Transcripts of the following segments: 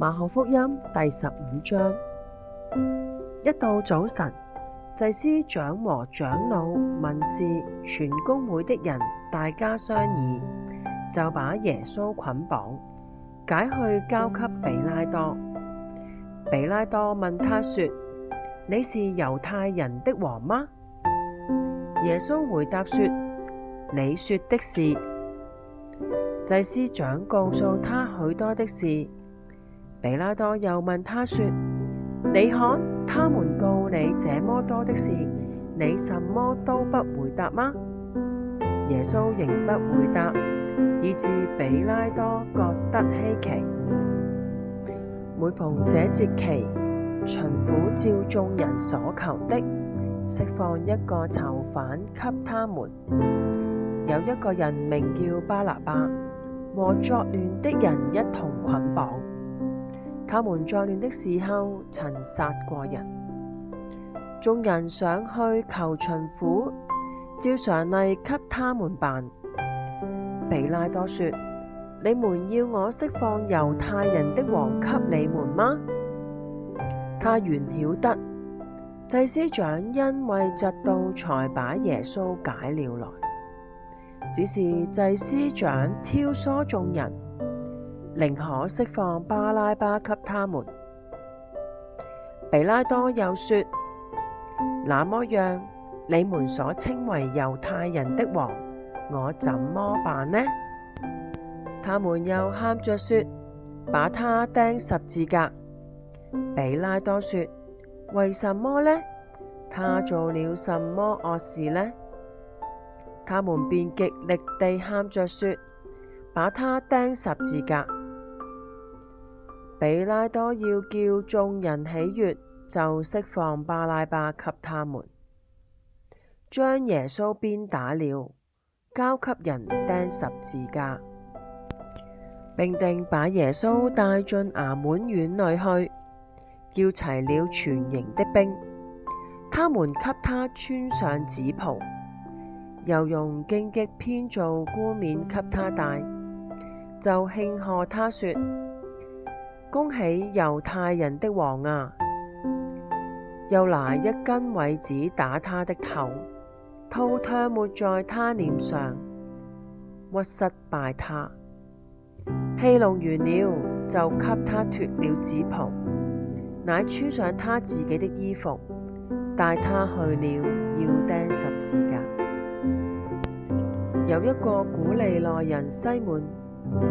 馬可福音第15章。一到早晨，祭司長和長老、文士、全公會的人大家商議，就把耶穌捆綁，解去交給比拉多。比拉多問他說：你是猶太人的王嗎？耶穌回答說：你說的是。祭司長告訴他許多的事。比拉多又問他說：你看，他們告你這麼多的事，你什麼都不回答嗎？耶穌仍不回答，以致比拉多覺得稀奇。每逢這節期，巡撫照眾人所求的，釋放一個囚犯給他們。有一個人名叫巴辣巴，和作亂的人一同捆綁。他們作亂的時候，曾殺過人。眾人上去求巡撫，照常例給他們辦。比拉多說：你們要我釋放猶太人的王給你們嗎？他原曉得祭司長因為嫉妒才把耶穌解了來，只是祭司長挑唆眾人，寧可釋放巴拉巴給他們。比拉多又說：那麼樣，你們所稱為猶太人的王，我怎麼辦呢？他們又喊着說：把他釘十字架。比拉多說：為什麼呢？他做了什麼惡事呢？他們便極力地喊着說：把他釘十字架。比拉多要叫眾人喜悅，就釋放巴拉巴給他們，將耶穌鞭打了，交給人釘十字架，並定把耶穌帶進衙門院裏去，叫齊了全營的兵。他們給他穿上紫袍，又用荊棘編造冠冕給他戴，就慶賀他說：恭喜猶太人的王啊！又拿一根葦子打他的頭，吐唾沫在他臉上，屈膝拜他。戲弄完了，就給他脫了紫袍，乃穿上他自己的衣服，帶他去了要釘十字架。有一個古利奈人西滿，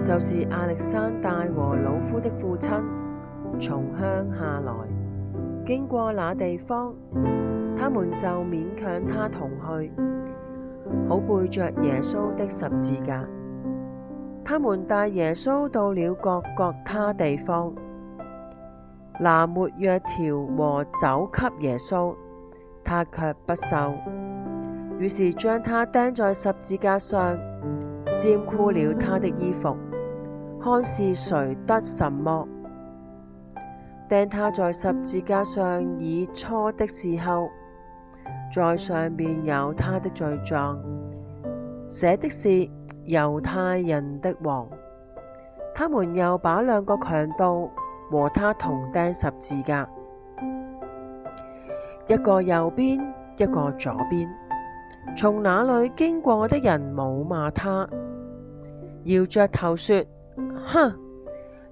就是亞歷山大和魯孚的父親，從鄉下來，經過那地方，他們就勉強他同去，好背着耶穌的十字架。他們帶耶穌到了各各他地方，拿沒藥條和酒給耶穌，他卻不受。於是將他釘在十字架上，沾污了他的衣服，看是誰得什麼。釘他在十字架上以初的時候，在上面有他的罪狀，寫的是猶太人的王。他們又把兩個強盜和他同釘十字架，一個右邊，一個左邊。從那裏經過的人侮罵他，搖着頭說：哼，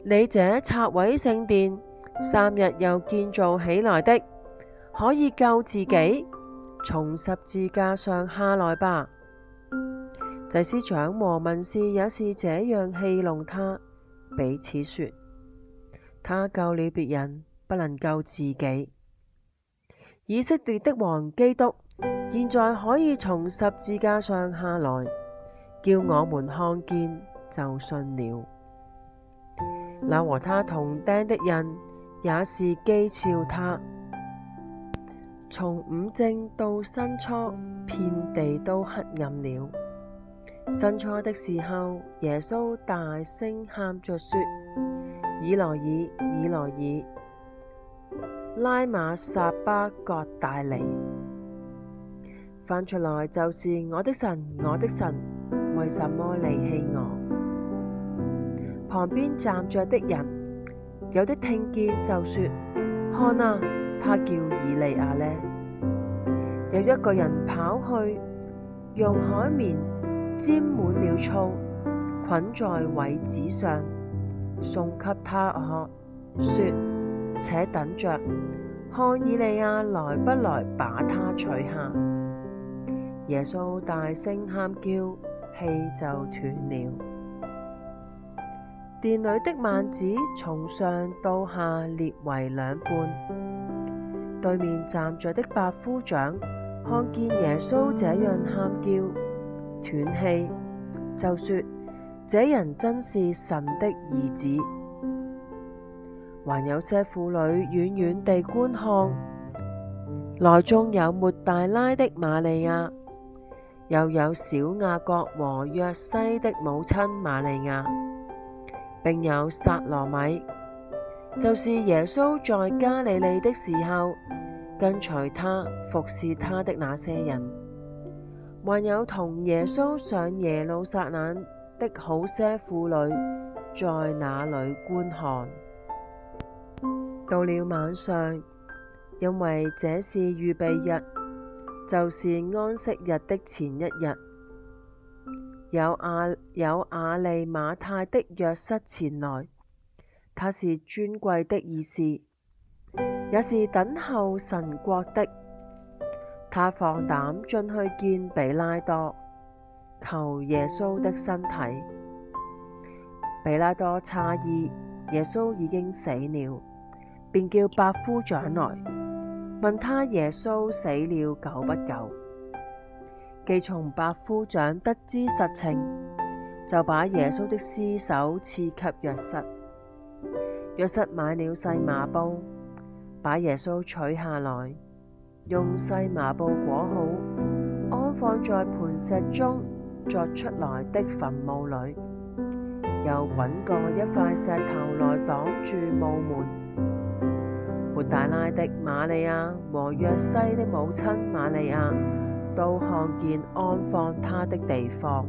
你這拆毀聖殿3日又建造起來的，可以救自己，從十字架上下來吧。祭司長和文士也是這樣戲弄他，彼此說：他救了別人，不能救自己。以色列的王基督現在可以從十字架上下來，叫我們看見就信了。那和他同釘的人也是譏誚他。從午正到申初，遍地都黑暗了。申初的時候，耶穌大聲喊着說：以羅以，以羅以，拉瑪撒巴各大尼。翻出來就是：我的神，我的神，為什麼離棄我？旁邊站着的人有的聽見就說：看啊，他叫以利亞呢。有一個人跑去，用海綿沾滿了醋，捆在葦子上，送給他喝，說：且等着，看以利亞來不來把他取下。耶穌大聲喊叫，氣就斷了。殿裏的幔子從上到下裂為兩半。對面站着的百夫長看見耶穌這樣喊叫，斷氣，就說：這人真是神的兒子。還有些婦女遠遠地觀看，內中有抹大拉的瑪利亞，又有小雅各和若西的母親瑪利亞，並有撒羅米，就是耶穌在加利利的時候跟隨他服侍他的那些人，還有同耶穌上耶路撒冷的好些婦女在那裏觀看。到了晚上，因為這是預備日，就是安息日的前一日，有亞利馬太的若瑟前來，他是尊貴的議士，也是等候神國的。他放膽進去見比拉多，求耶穌的身體。比拉多詫異耶穌已經死了，便叫百夫長來，問他耶穌死了久不久。既從百夫長得知實情，就把耶穌的屍首賜給若瑟。若瑟買了細麻布，把耶穌取下來，用細麻布裹好，安放在磐石中鑿出來的墳墓裏，又滾過一塊石頭來擋住墓門。抹大拉的瑪利亞和若西的母親瑪利亞都看見安放他的地方。